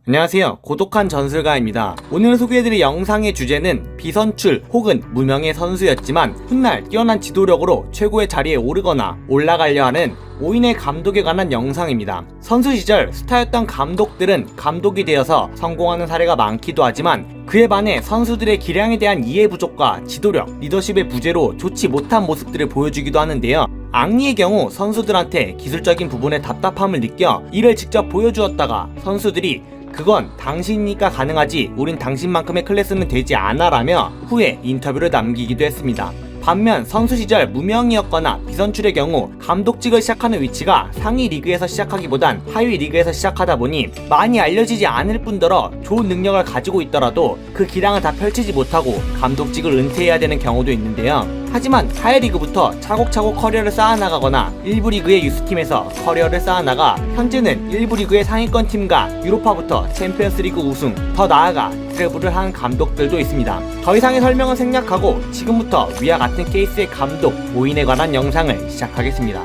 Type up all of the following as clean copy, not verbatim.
안녕하세요. 고독한 전술가입니다. 오늘 소개해드릴 영상의 주제는 비선출 혹은 무명의 선수였지만 훗날 뛰어난 지도력으로 최고의 자리에 오르거나 올라가려 하는 5인의 감독에 관한 영상입니다. 선수 시절 스타였던 감독들은 감독이 되어서 성공하는 사례가 많기도 하지만 그에 반해 선수들의 기량에 대한 이해 부족과 지도력, 리더십의 부재로 좋지 못한 모습들을 보여주기도 하는데요. 앙리의 경우 선수들한테 기술적인 부분에 답답함을 느껴 이를 직접 보여주었다가 선수들이 그건 당신이니까 가능하지 우린 당신만큼의 클래스는 되지 않아 라며 후에 인터뷰를 남기기도 했습니다. 반면 선수 시절 무명이었거나 비선출의 경우 감독직을 시작하는 위치가 상위 리그에서 시작하기보단 하위 리그에서 시작하다 보니 많이 알려지지 않을 뿐더러 좋은 능력을 가지고 있더라도 그 기량을 다 펼치지 못하고 감독직을 은퇴해야 되는 경우도 있는데요. 하지만 하이리그부터 차곡차곡 커리어를 쌓아나가거나 1부 리그의 유스팀에서 커리어를 쌓아나가 현재는 1부 리그의 상위권 팀과 유로파부터 챔피언스리그 우승, 더 나아가 트래블을 한 감독들도 있습니다. 더 이상의 설명은 생략하고 지금부터 위와 같은 케이스의 감독 5인에 관한 영상을 시작하겠습니다.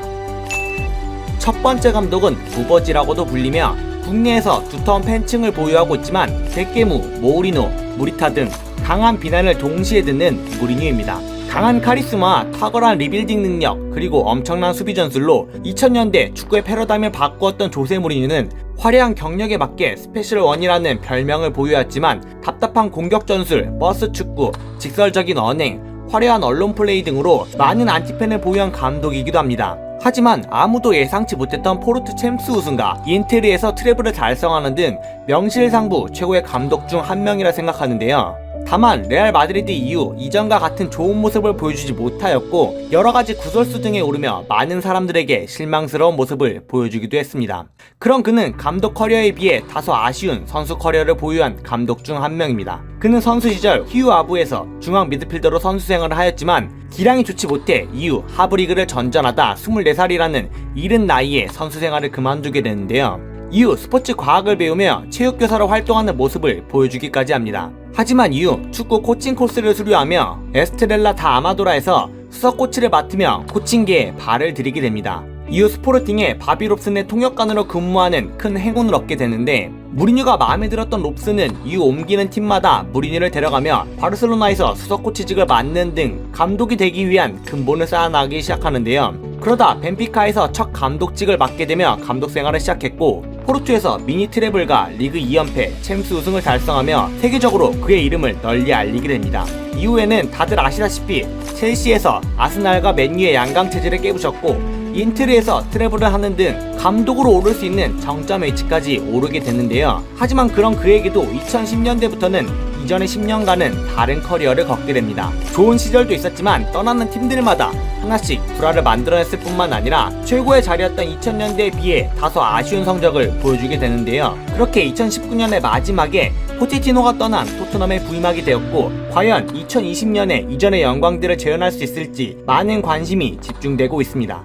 첫 번째 감독은 무버지라고도 불리며 국내에서 두터운 팬층을 보유하고 있지만 데케무, 모우리노, 무리타 등 강한 비난을 동시에 듣는 무리뉴입니다. 강한 카리스마와 탁월한 리빌딩 능력 그리고 엄청난 수비 전술로 2000년대 축구의 패러다임을 바꾸었던 조세 무리뉴는 화려한 경력에 맞게 스페셜 원이라는 별명을 보유했지만 답답한 공격 전술, 버스 축구, 직설적인 언행, 화려한 언론 플레이 등으로 많은 안티팬을 보유한 감독이기도 합니다. 하지만 아무도 예상치 못했던 포르투 챔스 우승과 인테르에서 트래블을 달성하는 등 명실상부 최고의 감독 중 한 명이라 생각하는데요. 다만 레알 마드리드 이후 이전과 같은 좋은 모습을 보여주지 못하였고 여러가지 구설수 등에 오르며 많은 사람들에게 실망스러운 모습을 보여주기도 했습니다. 그런 그는 감독 커리어에 비해 다소 아쉬운 선수 커리어를 보유한 감독 중 한 명입니다. 그는 선수 시절 히우 아부에서 중앙 미드필더로 선수 생활을 하였지만 기량이 좋지 못해 이후 하브리그를 전전하다 24살이라는 이른 나이에 선수 생활을 그만두게 되는데요. 이후 스포츠 과학을 배우며 체육교사로 활동하는 모습을 보여주기까지 합니다. 하지만 이후 축구 코칭 코스를 수료하며 에스트렐라 다 아마도라에서 수석 코치를 맡으며 코칭계에 발을 들이게 됩니다. 이후 스포르팅의 바비 롭슨의 통역관으로 근무하는 큰 행운을 얻게 되는데 무리뉴가 마음에 들었던 롭슨은 이후 옮기는 팀마다 무리뉴를 데려가며 바르셀로나에서 수석 코치직을 맡는 등 감독이 되기 위한 근본을 쌓아나가기 시작하는데요. 그러다 벤피카에서 첫 감독직을 맡게 되며 감독 생활을 시작했고 포르투에서 미니 트래블과 리그 2연패, 챔스 우승을 달성하며 세계적으로 그의 이름을 널리 알리게 됩니다. 이후에는 다들 아시다시피 첼시에서 아스날과 맨유의 양강 체제를 깨부셨고 인테르에서 트래블을 하는 등 감독으로 오를 수 있는 정점 위치까지 오르게 됐는데요. 하지만 그런 그에게도 2010년대부터는 이전의 10년간은 다른 커리어를 걷게 됩니다. 좋은 시절도 있었지만 떠나는 팀들마다 하나씩 불화를 만들어냈을 뿐만 아니라 최고의 자리였던 2000년대에 비해 다소 아쉬운 성적을 보여주게 되는데요. 그렇게 2019년의 마지막에 포체티노가 떠난 토트넘에 부임하게 되었고 과연 2020년에 이전의 영광들을 재현할 수 있을지 많은 관심이 집중되고 있습니다.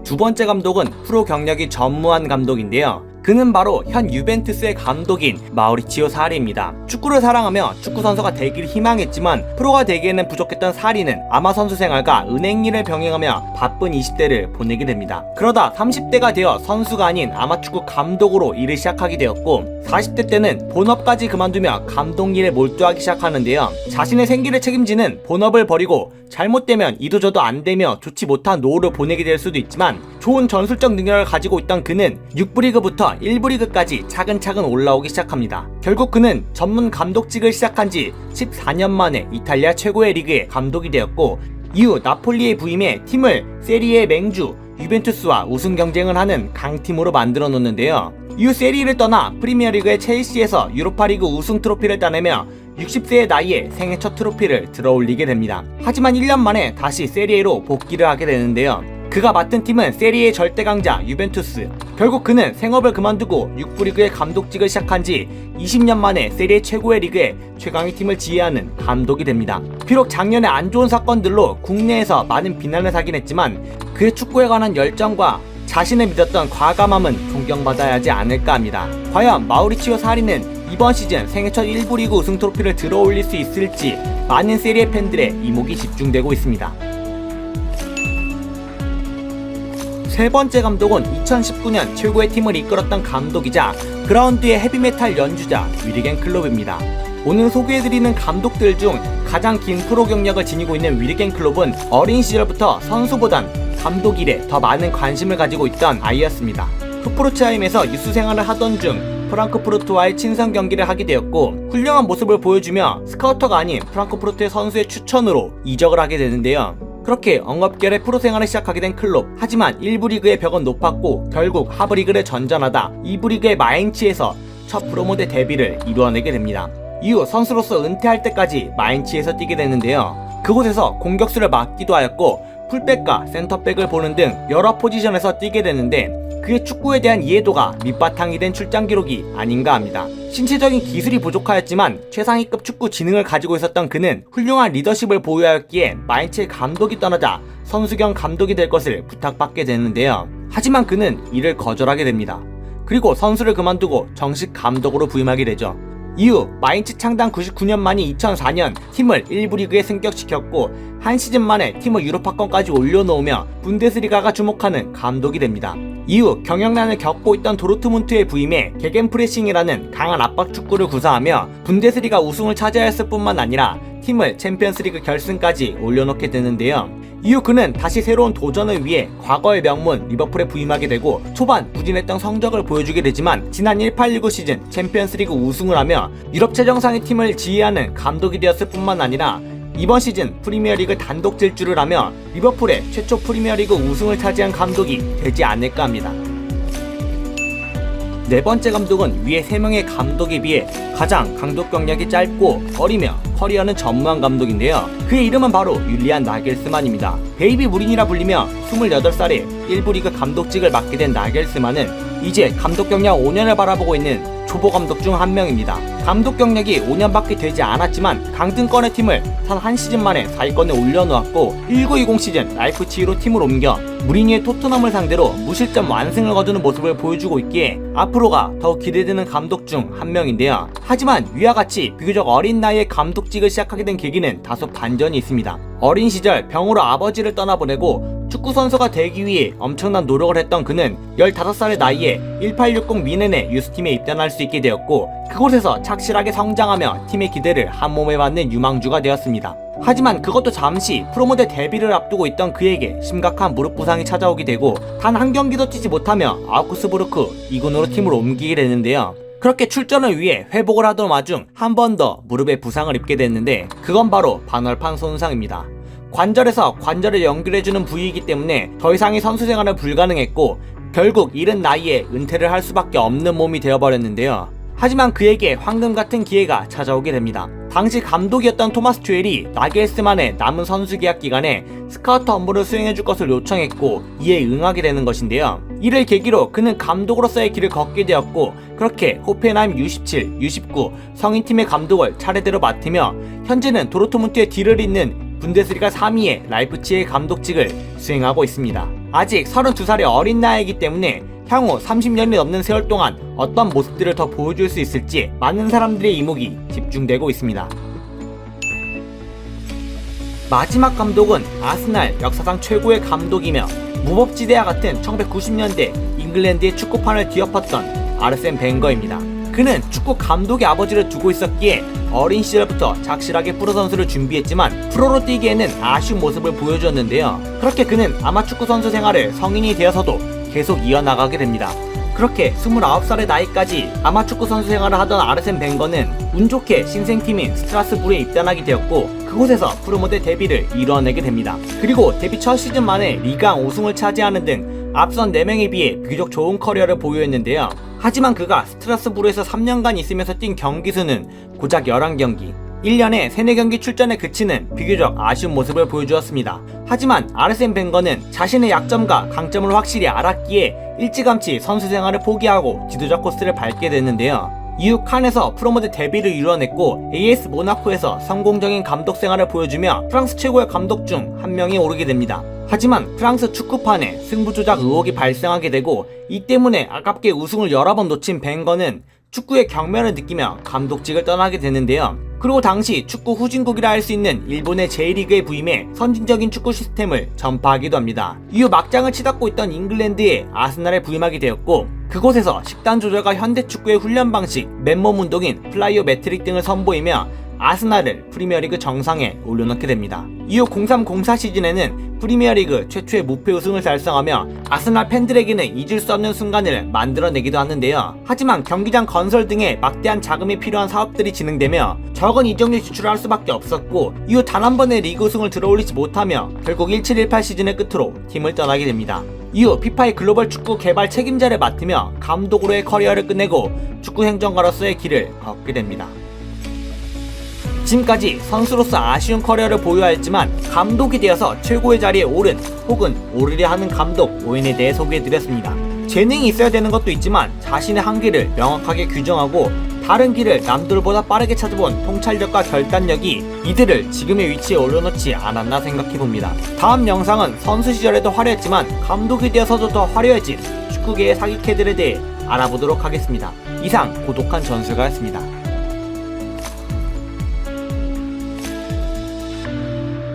두 번째 감독은 프로 경력이 전무한 감독인데요. 그는 바로 현 유벤투스의 감독인 마우리치오 사리입니다. 축구를 사랑하며 축구 선수가 되기를 희망했지만 프로가 되기에는 부족했던 사리는 아마 선수 생활과 은행 일을 병행하며 바쁜 20대를 보내게 됩니다. 그러다 30대가 되어 선수가 아닌 아마축구 감독으로 일을 시작하게 되었고 40대 때는 본업까지 그만두며 감독 일에 몰두하기 시작하는데요. 자신의 생기를 책임지는 본업을 버리고 잘못되면 이도저도 안되며 좋지 못한 노후를 보내게 될 수도 있지만 좋은 전술적 능력을 가지고 있던 그는 6부 리그부터 1부 리그까지 차근차근 올라오기 시작합니다. 결국 그는 전문 감독직을 시작한 지 14년 만에 이탈리아 최고의 리그의 감독이 되었고 이후 나폴리에 부임해 팀을 세리에 맹주 유벤투스와 우승 경쟁을 하는 강팀으로 만들어 놓는데요. 이후 세리를 떠나 프리미어리그의 첼시에서 유로파리그 우승 트로피를 따내며 60세의 나이에 생애 첫 트로피를 들어올리게 됩니다. 하지만 1년 만에 다시 세리에로 복귀를 하게 되는데요. 그가 맡은 팀은 세리에 절대 강자 유벤투스. 결국 그는 생업을 그만두고 6부 리그의 감독직을 시작한 지 20년 만에 세리에 최고의 리그의 최강의 팀을 지휘하는 감독이 됩니다. 비록 작년에 안 좋은 사건들로 국내에서 많은 비난을 사긴 했지만 그의 축구에 관한 열정과 자신을 믿었던 과감함은 존경받아야 하지 않을까 합니다. 과연 마우리치오 사리는 이번 시즌 생애 첫 1부 리그 우승 트로피를 들어올릴 수 있을지 많은 세리에 팬들의 이목이 집중되고 있습니다. 세 번째 감독은 2019년 최고의 팀을 이끌었던 감독이자 그라운드의 헤비메탈 연주자 위르겐 클롭입니다. 오늘 소개해드리는 감독들 중 가장 긴 프로 경력을 지니고 있는 위르겐 클롭은 어린 시절부터 선수보단 감독 일에 더 많은 관심을 가지고 있던 아이였습니다. 후프로츠하임에서 유스 생활을 하던 중 프랑크푸르트와의 친선 경기를 하게 되었고 훌륭한 모습을 보여주며 스카우터가 아닌 프랑크푸르트의 선수의 추천으로 이적을 하게 되는데요. 그렇게 엉겁결에 프로 생활을 시작하게 된 클롭. 하지만 1부 리그의 벽은 높았고 결국 하부 리그를 전전하다 2부 리그의 마인츠에서 첫 프로모델 데뷔를 이루어내게 됩니다. 이후 선수로서 은퇴할 때까지 마인츠에서 뛰게 되는데요. 그곳에서 공격수를 맡기도 하였고 풀백과 센터백을 보는 등 여러 포지션에서 뛰게 되는데 그의 축구에 대한 이해도가 밑바탕이 된 출장 기록이 아닌가 합니다. 신체적인 기술이 부족하였지만 최상위급 축구 지능을 가지고 있었던 그는 훌륭한 리더십을 보유하였기에 마인츠의 감독이 떠나자 선수 겸 감독이 될 것을 부탁받게 되는데요. 하지만 그는 이를 거절하게 됩니다. 그리고 선수를 그만두고 정식 감독으로 부임하게 되죠. 이후 마인츠 창단 99년 만인 2004년 팀을 1부 리그에 승격시켰고 한 시즌 만에 팀을 유로파권까지 올려놓으며 분데스리가가 주목하는 감독이 됩니다. 이후 경영난을 겪고 있던 도르트문트에 부임해 게겐프레싱이라는 강한 압박 축구를 구사하며 분데스리가 우승을 차지하였을 뿐만 아니라 팀을 챔피언스리그 결승까지 올려놓게 되는데요. 이후 그는 다시 새로운 도전을 위해 과거의 명문 리버풀에 부임하게 되고 초반 부진했던 성적을 보여주게 되지만 지난 18-19 시즌 챔피언스리그 우승을 하며 유럽 최정상의 팀을 지휘하는 감독이 되었을 뿐만 아니라 이번 시즌 프리미어리그 단독 질주를 하며 리버풀의 최초 프리미어리그 우승을 차지한 감독이 되지 않을까 합니다. 네 번째 감독은 위의 3명의 감독에 비해 가장 감독 경력이 짧고 어리며 커리어는 전무한 감독인데요. 그의 이름은 바로 율리안 나겔스만입니다. 베이비 무린이라 불리며 28살에 1부 리그 감독직을 맡게 된 나겔스만은 이제 감독 경력 5년을 바라보고 있는 초보 감독 중 한 명입니다. 감독 경력이 5년밖에 되지 않았지만 강등권의 팀을 단 한 시즌 만에 4위권에 올려놓았고 19-20 시즌 라이프치히로 팀을 옮겨 무리뉴의 토트넘을 상대로 무실점 완승을 거두는 모습을 보여주고 있기에 앞으로가 더욱 기대되는 감독 중 한 명인데요. 하지만 위와 같이 비교적 어린 나이에 감독직을 시작하게 된 계기는 다소 반전이 있습니다. 어린 시절 병으로 아버지를 떠나보내고 축구선수가 되기 위해 엄청난 노력을 했던 그는 15살의 나이에 1860 미넨의 유스팀에 입단할 수 있게 되었고 그곳에서 착실하게 성장하며 팀의 기대를 한몸에 받는 유망주가 되었습니다. 하지만 그것도 잠시 프로모델 데뷔를 앞두고 있던 그에게 심각한 무릎 부상이 찾아오게 되고 단 한 경기도 뛰지 못하며 아우크스부르크 2군으로 팀을 옮기게 되는데요. 그렇게 출전을 위해 회복을 하던 와중 한 번 더 무릎에 부상을 입게 됐는데 그건 바로 반월판 손상입니다. 관절에서 관절을 연결해주는 부위이기 때문에 더 이상의 선수 생활은 불가능했고 결국 이른 나이에 은퇴를 할 수밖에 없는 몸이 되어버렸는데요. 하지만 그에게 황금 같은 기회가 찾아오게 됩니다. 당시 감독이었던 토마스 튜엘이 나겔스만의 남은 선수 계약 기간에 스카우트 업무를 수행해줄 것을 요청했고 이에 응하게 되는 것인데요. 이를 계기로 그는 감독으로서의 길을 걷게 되었고 그렇게 호펜하임 U17, U19 성인팀의 감독을 차례대로 맡으며 현재는 도르트문트의 뒤를 잇는 분데스리가 3위의 라이프치히의 감독직을 수행하고 있습니다. 아직 32살의 어린 나이이기 때문에 향후 30년이 넘는 세월 동안 어떤 모습들을 더 보여줄 수 있을지 많은 사람들의 이목이 집중되고 있습니다. 마지막 감독은 아스날 역사상 최고의 감독이며 무법지대와 같은 1990년대 잉글랜드의 축구판을 뒤엎었던 아르센 벵거입니다. 그는 축구 감독의 아버지를 두고 있었기에 어린 시절부터 착실하게 프로 선수를 준비했지만 프로로 뛰기에는 아쉬운 모습을 보여주었는데요. 그렇게 그는 아마추어 선수 생활을 성인이 되어서도 계속 이어나가게 됩니다. 그렇게 29살의 나이까지 아마추어 선수 생활을 하던 아르센 벵거는 운 좋게 신생팀인 스트라스부르에 입단하게 되었고 그곳에서 프로모델 데뷔를 이뤄내게 됩니다. 그리고 데뷔 첫 시즌 만에 리강 우승을 차지하는 등 앞선 4명에 비해 비교적 좋은 커리어를 보유했는데요. 하지만 그가 스트라스부르에서 3년간 있으면서 뛴 경기 수는 고작 11경기 1년에 3-4경기 출전에 그치는 비교적 아쉬운 모습을 보여주었습니다. 하지만 아르센 벵거는 자신의 약점과 강점을 확실히 알았기에 일찌감치 선수 생활을 포기하고 지도자 코스를 밟게 됐는데요. 이후 칸에서 프로모델 데뷔를 이뤄냈고 AS 모나코에서 성공적인 감독 생활을 보여주며 프랑스 최고의 감독 중 한 명이 오르게 됩니다. 하지만 프랑스 축구판에 승부 조작 의혹이 발생하게 되고 이 때문에 아깝게 우승을 여러 번 놓친 벵거는 축구의 경멸을 느끼며 감독직을 떠나게 되는데요. 그리고 당시 축구 후진국이라 할 수 있는 일본의 J리그에 부임해 선진적인 축구 시스템을 전파하기도 합니다. 이후 막장을 치닫고 있던 잉글랜드의 아스날에 부임하게 되었고 그곳에서 식단 조절과 현대 축구의 훈련 방식, 맨몸 운동인 플라이어 매트릭 등을 선보이며 아스날을 프리미어리그 정상에 올려놓게 됩니다. 이후 03-04 시즌에는 프리미어리그 최초의 무패 우승을 달성하며 아스날 팬들에게는 잊을 수 없는 순간을 만들어내기도 하는데요. 하지만 경기장 건설 등의 막대한 자금이 필요한 사업들이 진행되며 적은 이적료 지출을 할 수밖에 없었고 이후 단 한 번의 리그 우승을 들어올리지 못하며 결국 17-18 시즌을 끝으로 팀을 떠나게 됩니다. 이후 피파의 글로벌 축구 개발 책임자를 맡으며 감독으로의 커리어를 끝내고 축구 행정가로서의 길을 걷게 됩니다. 지금까지 선수로서 아쉬운 커리어를 보유하였지만 감독이 되어서 최고의 자리에 오른 혹은 오르려 하는 감독 오인에 대해 소개해드렸습니다. 재능이 있어야 되는 것도 있지만 자신의 한계를 명확하게 규정하고 다른 길을 남들보다 빠르게 찾아본 통찰력과 결단력이 이들을 지금의 위치에 올려놓지 않았나 생각해봅니다. 다음 영상은 선수 시절에도 화려했지만 감독이 되어서도 더 화려해진 축구계의 사기캐들에 대해 알아보도록 하겠습니다. 이상 고독한 전술가였습니다.